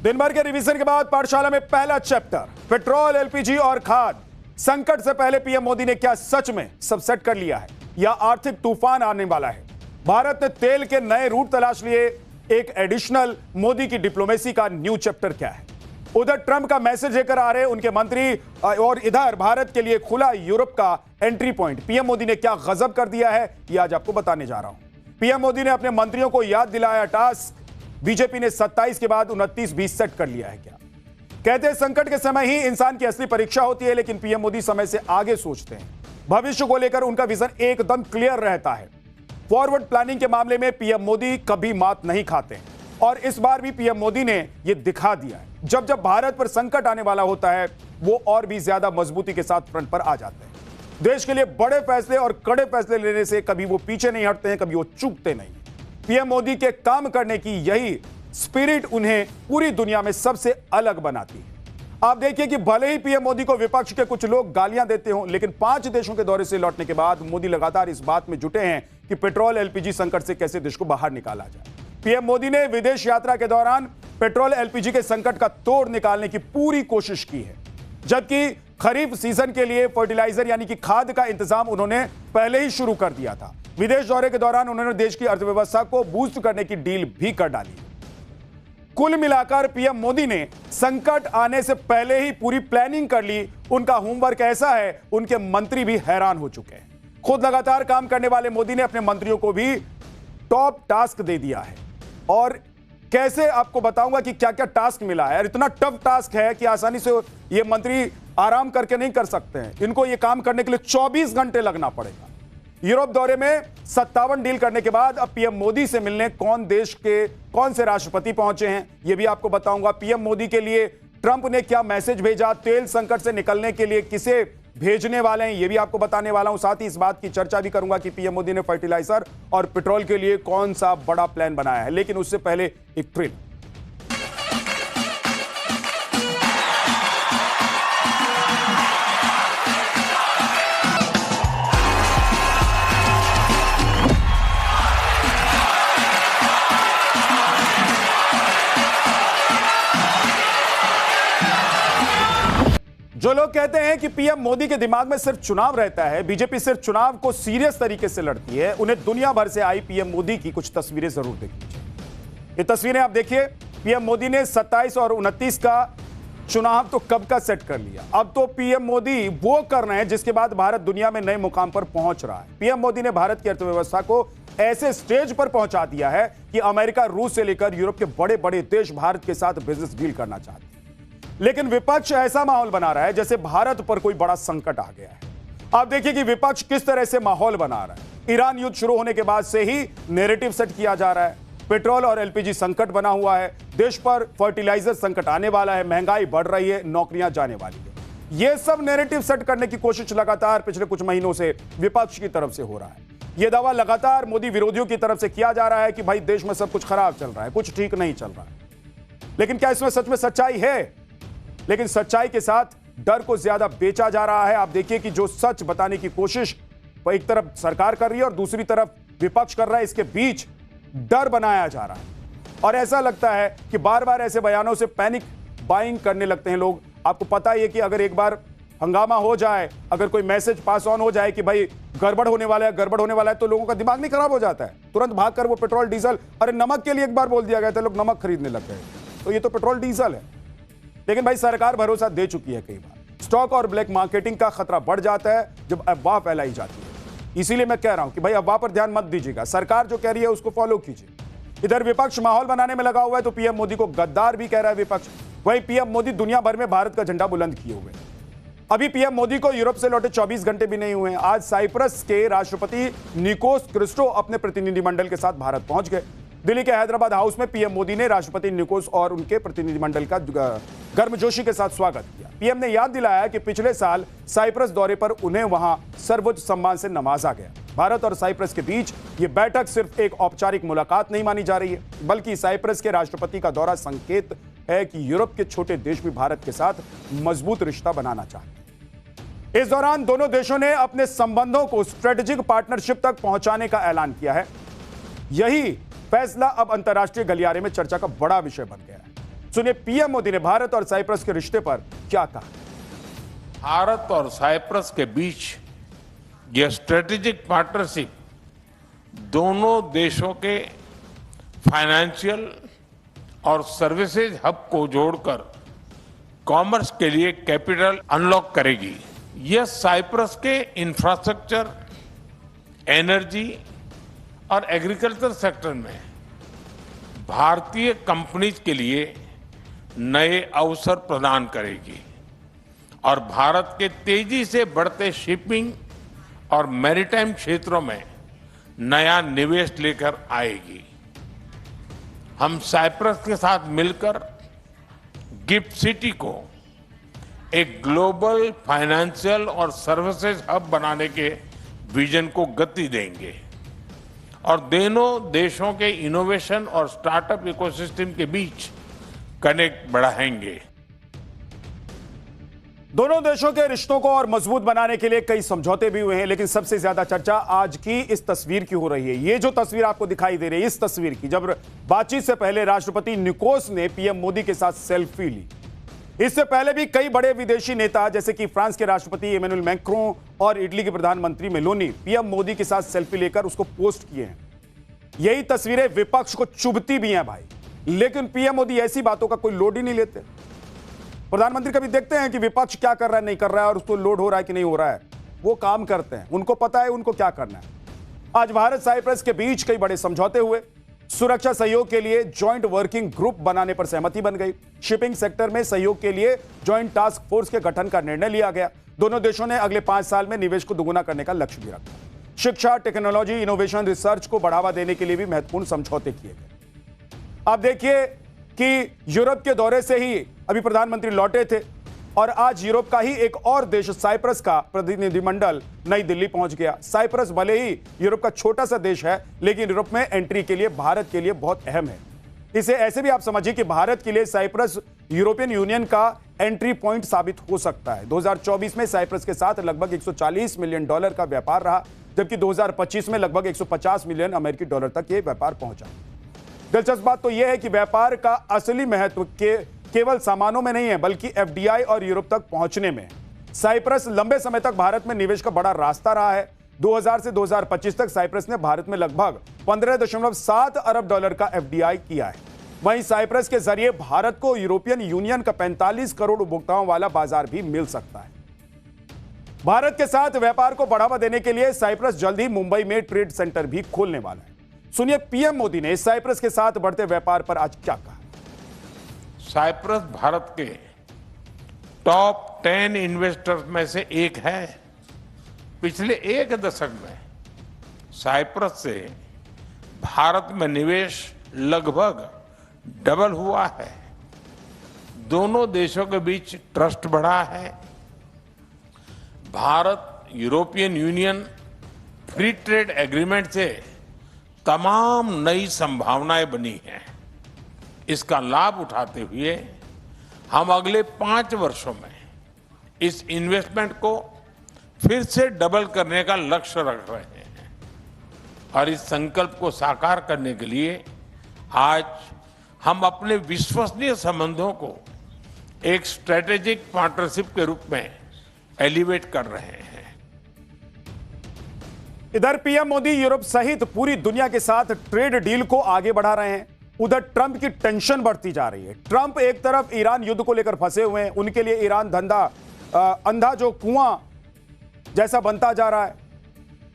दिन भर के रिवीजन के बाद पाठशाला में पहला चैप्टर पेट्रोल, एलपीजी और खाद संकट से पहले पीएम मोदी ने क्या सच में सब सेट कर लिया है या आर्थिक तूफान आने वाला है? भारत ने तेल के नए रूट तलाश लिए। एक एडिशनल मोदी की डिप्लोमेसी का न्यू चैप्टर क्या है? उधर ट्रंप का मैसेज लेकर आ रहे उनके मंत्री और इधर भारत के लिए खुला यूरोप का एंट्री पॉइंट। पीएम मोदी ने क्या गजब कर दिया है ये आज आपको बताने जा रहा हूं। पीएम मोदी ने अपने मंत्रियों को याद दिलाया टास्क। बीजेपी ने 27 के बाद 29-20 सेट कर लिया है क्या? कहते हैं संकट के समय ही इंसान की असली परीक्षा होती है, लेकिन पीएम मोदी समय से आगे सोचते हैं। भविष्य को लेकर उनका विजन एकदम क्लियर रहता है। फॉरवर्ड प्लानिंग के मामले में पीएम मोदी कभी मात नहीं खाते हैं और इस बार भी पीएम मोदी ने यह दिखा दिया है। जब जब भारत पर संकट आने वाला होता है वो और भी ज्यादा मजबूती के साथ फ्रंट पर आ जाते हैं। देश के लिए बड़े फैसले और कड़े फैसले लेने से कभी वो पीछे नहीं हटते हैं, कभी वो चूकते नहीं। पीएम मोदी के काम करने की यही स्पिरिट उन्हें पूरी दुनिया में सबसे अलग बनाती है। आप देखिए कि भले ही पीएम मोदी को विपक्ष के कुछ लोग गालियां देते हों, लेकिन 5 देशों के दौरे से लौटने के बाद मोदी लगातार इस बात में जुटे हैं कि पेट्रोल, एलपीजी संकट से कैसे देश को बाहर निकाला जाए। पीएम मोदी ने विदेश यात्रा के दौरान पेट्रोल, एलपीजी के संकट का तोड़ निकालने की पूरी कोशिश की है, जबकि खरीफ सीजन के लिए फर्टिलाइजर यानी कि खाद का इंतजाम उन्होंने पहले ही शुरू कर दिया था। विदेश दौरे के दौरान उन्होंने देश की अर्थव्यवस्था को बूस्ट करने की डील भी कर डाली। कुल मिलाकर पीएम मोदी ने संकट आने से पहले ही पूरी प्लानिंग कर ली। उनका होमवर्क ऐसा है, उनके मंत्री भी हैरान हो चुके हैं। खुद लगातार काम करने वाले मोदी ने अपने मंत्रियों को भी टॉप टास्क दे दिया है और कैसे आपको बताऊंगा कि क्या क्या टास्क मिला है। इतना टफ टास्क है कि आसानी से ये मंत्री आराम करके नहीं कर सकते हैं। इनको ये काम करने के लिए 24 घंटे लगना पड़ेगा। यूरोप दौरे में 57 डील करने के बाद अब पीएम मोदी से मिलने कौन से राष्ट्रपति पहुंचे हैं ये भी आपको बताऊंगा। पीएम मोदी के लिए ट्रंप ने क्या मैसेज भेजा, तेल संकट से निकलने के लिए किसे भेजने वाले हैं ये भी आपको बताने वाला हूं। साथ ही इस बात की चर्चा भी करूंगा कि पीएम मोदी ने फर्टिलाइजर और पेट्रोल के लिए कौन सा बड़ा प्लान बनाया है। लेकिन उससे पहले एक ट्रिल। जो लोग कहते हैं कि पीएम मोदी के दिमाग में सिर्फ चुनाव रहता है, बीजेपी सिर्फ चुनाव को सीरियस तरीके से लड़ती है, उन्हें दुनिया भर से आई पीएम मोदी की कुछ तस्वीरें जरूर देखनी चाहिए। ये तस्वीरें आप देखिए। पीएम मोदी ने 27 और 29 का चुनाव तो कब का सेट कर लिया। अब तो पीएम मोदी वो कर रहे हैं जिसके बाद भारत दुनिया में नए मुकाम पर पहुंच रहा है। पीएम मोदी ने भारत की अर्थव्यवस्था को ऐसे स्टेज पर पहुंचा दिया है कि अमेरिका, रूस से लेकर यूरोप के बड़े बड़े देश भारत के साथ बिजनेस डील करना चाहते हैं। लेकिन विपक्ष ऐसा माहौल बना रहा है जैसे भारत पर कोई बड़ा संकट आ गया है। आप देखिए कि विपक्ष किस तरह से माहौल बना रहा है। ईरान युद्ध शुरू होने के बाद से ही नैरेटिव सेट किया जा रहा है। पेट्रोल और एलपीजी संकट बना हुआ है, देश पर फर्टिलाइजर संकट आने वाला है, महंगाई बढ़ रही है, नौकरियां जाने वाली है। यह सब नैरेटिव सेट करने की कोशिश लगातार पिछले कुछ महीनों से विपक्ष की तरफ से हो रहा है। यह दावा लगातार मोदी विरोधियों की तरफ से किया जा रहा है कि भाई देश में सब कुछ खराब चल रहा है, कुछ ठीक नहीं चल रहा है। लेकिन क्या इसमें सच में सच्चाई है? लेकिन सच्चाई के साथ डर को ज्यादा बेचा जा रहा है। आप देखिए कि जो सच बताने की कोशिश एक तरफ सरकार कर रही है और दूसरी तरफ विपक्ष कर रहा है, इसके बीच डर बनाया जा रहा है। और ऐसा लगता है कि बार बार ऐसे बयानों से पैनिक बाइंग करने लगते हैं लोग। आपको पता ही है कि अगर एक बार हंगामा हो जाए, अगर कोई मैसेज पास ऑन हो जाए कि भाई गड़बड़ होने वाला है, तो लोगों का दिमाग नहीं खराब हो जाता है, तुरंत भागकर वो पेट्रोल डीजल, अरे नमक के लिए एक बार बोल दिया गया था, लोग नमक खरीदने लग गए। तो ये तो पेट्रोल डीजल है। लेकिन भाई सरकार भरोसा दे चुकी है। कई बार स्टॉक और ब्लैक मार्केटिंग का खतरा बढ़ जाता है जब अफवाह फैलाई जाती है। इसीलिए मैं कह रहा हूं कि भाई अफवाह पर ध्यान मत दीजिएगा, सरकार जो कह रही है उसको फॉलो कीजिए। इधर विपक्ष माहौल बनाने में लगा हुआ है तो पीएम मोदी को गद्दार भी कह रहा है विपक्ष। वही पीएम मोदी दुनिया भर में भारत का झंडा बुलंद किए हुए। अभी पीएम मोदी को यूरोप से लौटे 24 घंटे भी नहीं हुए। आज साइप्रस के राष्ट्रपति निकोस क्रिस्टो अपने प्रतिनिधिमंडल के साथ भारत पहुंच गए। दिल्ली के हैदराबाद हाउस में पीएम मोदी ने राष्ट्रपति निकोस और उनके प्रतिनिधिमंडल का गर्मजोशी के साथ स्वागत किया। पीएम ने याद दिलाया कि पिछले साल साइप्रस दौरे पर उन्हें वहां सर्वोच्च सम्मान से नवाजा गया। भारत और साइप्रस के बीच यह बैठक सिर्फ एक औपचारिक मुलाकात नहीं मानी जा रही है, बल्कि साइप्रस के राष्ट्रपति का दौरा संकेत है कि यूरोप के छोटे देश भी भारत के साथ मजबूत रिश्ता बनाना चाहते हैं। इस दौरान दोनों देशों ने अपने संबंधों को स्ट्रेटेजिक पार्टनरशिप तक पहुंचाने का ऐलान किया है। यही फैसला अब अंतर्राष्ट्रीय गलियारे में चर्चा का बड़ा विषय बन गया है। सुनिए पीएम मोदी ने भारत और साइप्रस के रिश्ते पर क्या कहा। भारत और साइप्रस के बीच यह स्ट्रेटेजिक पार्टनरशिप दोनों देशों के फाइनेंशियल और सर्विसेज हब को जोड़कर कॉमर्स के लिए कैपिटल अनलॉक करेगी। यह साइप्रस के इंफ्रास्ट्रक्चर, एनर्जी और एग्रीकल्चर सेक्टर में भारतीय कंपनीज के लिए नए अवसर प्रदान करेगी और भारत के तेजी से बढ़ते शिपिंग और मैरीटाइम क्षेत्रों में नया निवेश लेकर आएगी। हम साइप्रस के साथ मिलकर गिफ्ट सिटी को एक ग्लोबल फाइनेंशियल और सर्विसेज हब बनाने के विजन को गति देंगे और दोनों देशों के इनोवेशन और स्टार्टअप इकोसिस्टम के बीच कनेक्ट बढ़ाएंगे। दोनों देशों के रिश्तों को और मजबूत बनाने के लिए कई समझौते भी हुए हैं, लेकिन सबसे ज्यादा चर्चा आज की इस तस्वीर की हो रही है। ये जो तस्वीर आपको दिखाई दे रही है, इस तस्वीर की, जब बातचीत से पहले राष्ट्रपति निकोस ने पीएम मोदी के साथ सेल्फी ली। इससे पहले भी कई बड़े विदेशी नेता जैसे कि फ्रांस के राष्ट्रपति इमैनुअल मैक्रों और इटली के प्रधानमंत्री मेलोनी पीएम मोदी के साथ सेल्फी लेकर उसको पोस्ट किए हैं। यही तस्वीरें विपक्ष को चुभती भी हैं भाई, लेकिन पीएम मोदी ऐसी बातों का कोई लोड ही नहीं लेते। प्रधानमंत्री कभी देखते हैं कि विपक्ष क्या कर रहा है, नहीं कर रहा है और उसको लोड हो रहा है कि नहीं हो रहा है? वो काम करते हैं, उनको पता है उनको क्या करना है। आज भारत साइप्रस के बीच कई बड़े समझौते हुए। सुरक्षा सहयोग के लिए जॉइंट वर्किंग ग्रुप बनाने पर सहमति बन गई। शिपिंग सेक्टर में सहयोग के लिए जॉइंट टास्क फोर्स के गठन का निर्णय लिया गया। दोनों देशों ने अगले 5 साल में निवेश को दोगुना करने का लक्ष्य भी रखा। शिक्षा, टेक्नोलॉजी, इनोवेशन, रिसर्च को बढ़ावा देने के लिए भी महत्वपूर्ण समझौते किए गए। आप देखिए कि यूरोप के दौरे से ही अभी प्रधानमंत्री लौटे थे और आज यूरोप का ही एक और देश साइप्रस का प्रतिनिधिमंडल नई दिल्ली पहुंच गया। साइप्रस भले ही यूरोप का छोटा सा देश है, लेकिन यूरोप में एंट्री के लिए भारत के लिए बहुत अहम है। इसे ऐसे भी आप समझिए कि भारत के लिए साइप्रस यूरोपियन यूनियन का एंट्री पॉइंट साबित हो सकता है। 2024 में साइप्रस के साथ लगभग $140 मिलियन का व्यापार रहा, जबकि 2025 में लगभग 150 मिलियन अमेरिकी डॉलर तक यह व्यापार पहुंचा। दिलचस्प बात तो यह है कि व्यापार का असली महत्व केवल सामानों में नहीं है, बल्कि एफडीआई और यूरोप तक पहुंचने में। साइप्रस लंबे समय तक भारत में निवेश का बड़ा रास्ता रहा है। 2000 से 2025 तक साइप्रस ने भारत में लगभग $15.7 अरब का एफडीआई किया है। वहीं साइप्रस के जरिए भारत को यूरोपियन यूनियन का 45 करोड़ उपभोक्ताओं वाला बाजार भी मिल सकता है। भारत के साथ व्यापार को बढ़ावा देने के लिए साइप्रस जल्द ही मुंबई में ट्रेड सेंटर भी खोलने वाला है। सुनिए पीएम मोदी ने साइप्रस के साथ बढ़ते व्यापार पर आज क्या कहा। साइप्रस भारत के टॉप 10 इन्वेस्टर्स में से एक है। पिछले एक दशक में साइप्रस से भारत में निवेश लगभग डबल हुआ है। दोनों देशों के बीच ट्रस्ट बढ़ा है। Bharat European union free trade agreement से तमाम नई संभावनाएं बनी हैं। इसका लाभ उठाते हुए हम अगले 5 वर्षों में इस इन्वेस्टमेंट को फिर से डबल करने का लक्ष्य रख रहे हैं और इस संकल्प को साकार करने के लिए आज हम अपने विश्वसनीय संबंधों को एक स्ट्रेटेजिक पार्टनरशिप के रूप में एलिवेट कर रहे हैं। इधर पीएम मोदी यूरोप सहित पूरी दुनिया के साथ ट्रेड डील को आगे बढ़ा रहे हैं। उधर ट्रंप की टेंशन बढ़ती जा रही है। ट्रंप एक तरफ ईरान युद्ध को लेकर फंसे हुए हैं, उनके लिए ईरान अंधा जो कुआं जैसा बनता जा रहा है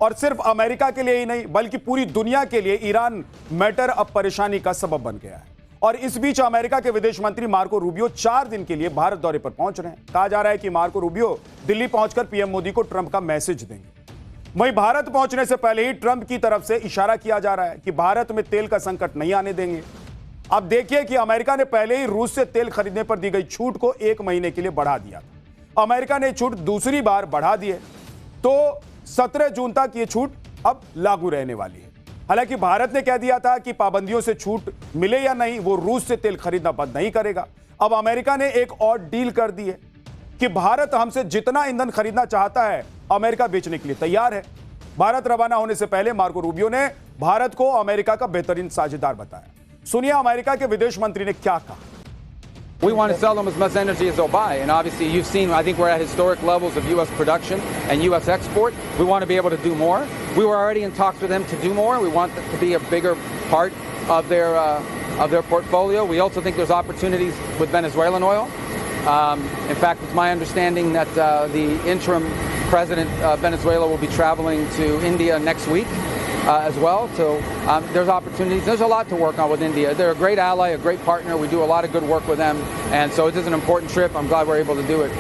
और सिर्फ अमेरिका के लिए ही नहीं बल्कि पूरी दुनिया के लिए ईरान मैटर अब परेशानी का सबब बन गया है। और इस बीच अमेरिका के विदेश मंत्री मार्को रूबियो 4 दिन के लिए भारत दौरे पर पहुंच रहे हैं। कहा जा रहा है कि मार्को रूबियो दिल्ली पहुंचकर पीएम मोदी को ट्रंप का मैसेज देंगे। वहीं भारत पहुंचने से पहले ही ट्रंप की तरफ से इशारा किया जा रहा है कि भारत में तेल का संकट नहीं आने देंगे। अब देखिए कि अमेरिका ने पहले ही रूस से तेल खरीदने पर दी गई छूट को 1 महीने के लिए बढ़ा दिया था। अमेरिका ने छूट दूसरी बार बढ़ा दी है, तो 17 जून तक ये छूट अब लागू रहने वाली है। हालांकि भारत ने कह दिया था कि पाबंदियों से छूट मिले या नहीं, वो रूस से तेल खरीदना बंद नहीं करेगा। अब अमेरिका ने एक और डील कर दी है कि भारत हमसे जितना ईंधन खरीदना चाहता है अमेरिका बेचने के लिए तैयार है। भारत रवाना होने से पहले मार्को रूबियो ने भारत को अमेरिका का बेहतरीन साझेदार बताया। सुनिए अमेरिका के विदेश मंत्री ने क्या कहा। We want to sell them as much energy as they'll buy. And obviously, you've seen, I think we're at historic levels of U.S. production and U.S. export. We want to be able to do more. We were already in talks with them to do more. We want that to be a bigger part of their portfolio. We also think there's opportunities with Venezuelan oil. In fact, it's my understanding that the interim president of Venezuela will be traveling to India next week. As well. So there's opportunities. There's a lot to work on with India. They're a great ally, a great partner. We do a lot of good work with them. And so it is an important trip. I'm glad we're able to do it.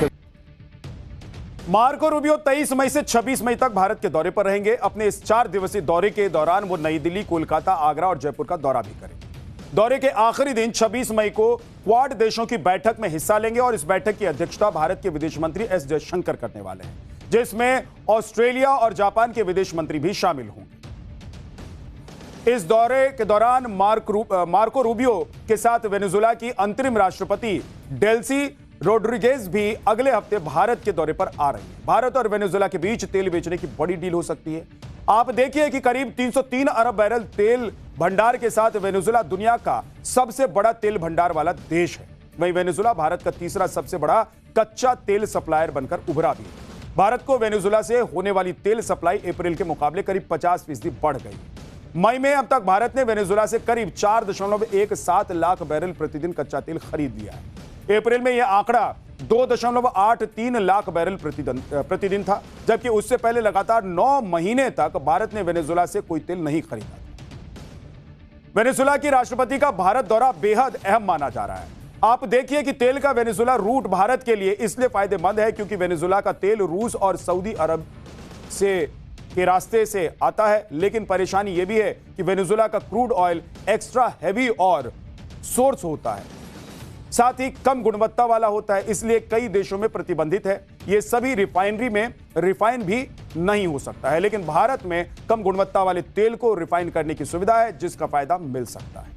Marco Rubio 23 मई से 26 मई तक भारत के दौरे पर रहेंगे। अपने इस 4 दिवसीय दौरे के दौरान वो नई दिल्ली, कोलकाता, आगरा और जयपुर का दौरा भी करेंगे। दौरे के आखिरी दिन 26 मई को क्वाड देशों की बैठक में हिस्सा लेंगे और इस बैठक की अध्यक्षता भारत के विदेश मंत्री एस जयशंकर करने वाले हैं, जिसमें ऑस्ट्रेलिया और जापान के विदेश मंत्री भी शामिल होंगे। इस दौरे के दौरान मार्को रूबियो के साथ वेनेजुएला की अंतरिम राष्ट्रपति डेल्सी रोड्रिगेज भी अगले हफ्ते भारत के दौरे पर आ रही है। भारत और वेनेजुएला के बीच तेल बेचने की बड़ी डील हो सकती है। आप देखिए कि करीब 303 अरब बैरल तेल भंडार के साथ वेनेजुएला दुनिया का सबसे बड़ा तेल भंडार वाला देश है। वहीं वेनेजुएला भारत का तीसरा सबसे बड़ा कच्चा तेल सप्लायर बनकर उभरा भी है। भारत को वेनेजुएला से होने वाली तेल सप्लाई अप्रैल के मुकाबले करीब 50% बढ़ गई। मई में अब तक भारत ने वेनेजुएला से करीब 4.17 लाख बैरल प्रतिदिन कच्चा तेल खरीद लिया है। अप्रैल में यह आंकड़ा 2.83 लाख बैरल प्रतिदिन था, जबकि उससे पहले लगातार 9 महीने तक भारत ने वेनेजुएला से कोई तेल नहीं खरीदा। वेनेजुएला की राष्ट्रपति का भारत दौरा बेहद अहम माना जा रहा है। आप देखिए कि तेल का वेनेजुएला रूट भारत के लिए इसलिए फायदेमंद है क्योंकि वेनेजुएला का तेल रूस और सऊदी अरब के रास्ते से आता है, लेकिन परेशानी यह भी है कि वेनेजुएला का क्रूड ऑयल एक्स्ट्रा हैवी और सोर्स होता है, साथ ही कम गुणवत्ता वाला होता है, इसलिए कई देशों में प्रतिबंधित है। यह सभी रिफाइनरी में रिफाइन भी नहीं हो सकता है, लेकिन भारत में कम गुणवत्ता वाले तेल को रिफाइन करने की सुविधा है, जिसका फायदा मिल सकता है।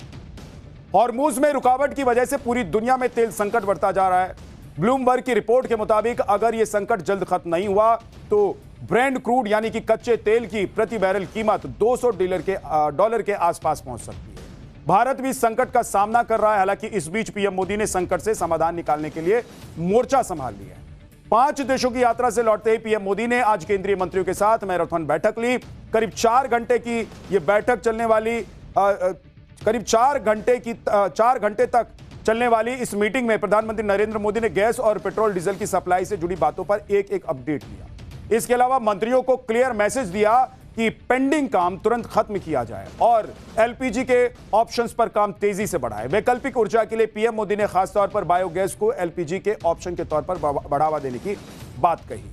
हॉर्मुज में रुकावट की वजह से पूरी दुनिया में तेल संकट बढ़ता जा रहा है। ब्लूमबर्ग की रिपोर्ट के मुताबिक अगर यह संकट जल्द खत्म नहीं हुआ तो ब्रेंट क्रूड यानी कि कच्चे तेल की प्रति बैरल कीमत $200 के आसपास पहुंच सकती है। भारत भी संकट का सामना कर रहा है। हालांकि इस बीच पीएम मोदी ने संकट से समाधान निकालने के लिए मोर्चा संभाल लिया है। 5 देशों की यात्रा से लौटते ही पीएम मोदी ने आज केंद्रीय मंत्रियों के साथ मैराथन बैठक ली। करीब 4 घंटे की यह बैठक चलने वाली करीब 4 घंटे तक चलने वाली इस मीटिंग में प्रधानमंत्री नरेंद्र मोदी ने गैस और पेट्रोल डीजल की सप्लाई से जुड़ी बातों पर एक अपडेट लिया। इसके अलावा मंत्रियों को क्लियर मैसेज दिया कि पेंडिंग काम तुरंत खत्म किया जाए और एलपीजी के ऑप्शंस पर काम तेजी से बढ़ाए। वैकल्पिक ऊर्जा के लिए पीएम मोदी ने खासतौर पर बायोगैस को एलपीजी के ऑप्शन के तौर पर बढ़ावा देने की बात कही।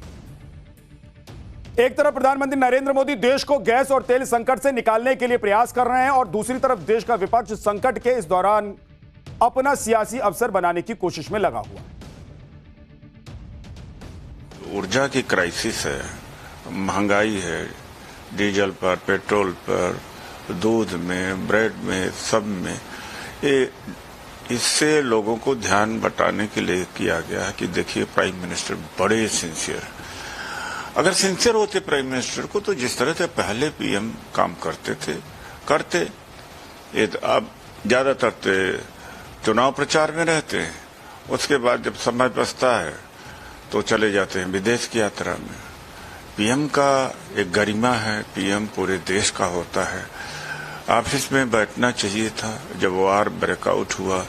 एक तरफ प्रधानमंत्री नरेंद्र मोदी देश को गैस और तेल संकट से निकालने के लिए प्रयास कर रहे हैं और दूसरी तरफ देश का विपक्ष संकट के इस दौरान अपना सियासी अवसर बनाने की कोशिश में लगा हुआ है। ऊर्जा की क्राइसिस है, महंगाई है, डीजल पर, पेट्रोल पर, दूध में, ब्रेड में, सब में। इससे लोगों को ध्यान बटाने के लिए किया गया है कि देखिए प्राइम मिनिस्टर बड़े सिंसियर। अगर सिंसियर होते प्राइम मिनिस्टर को तो जिस तरह से पहले पीएम काम करते ये अब ज्यादातर चुनाव प्रचार में रहते हैं, उसके बाद जब समय बचता है तो चले जाते हैं विदेश की यात्रा में। पीएम का एक गरिमा है, पीएम पूरे देश का होता है। ऑफिस में बैठना चाहिए था जब वार ब्रेकआउट हुआ,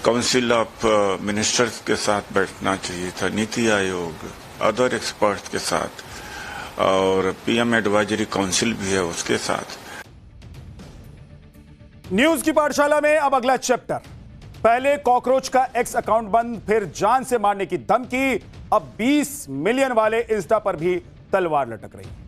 काउंसिल ऑफ मिनिस्टर्स के साथ बैठना चाहिए था, नीति आयोग, अदर एक्सपर्ट्स के साथ, और पीएम एडवाइजरी काउंसिल भी है उसके साथ। न्यूज की पाठशाला में अब अगला चैप्टर। पहले कॉकरोच का एक्स अकाउंट बंद, फिर जान से मारने की धमकी, अब 20 मिलियन वाले इंस्टा पर भी तलवार लटक रही है।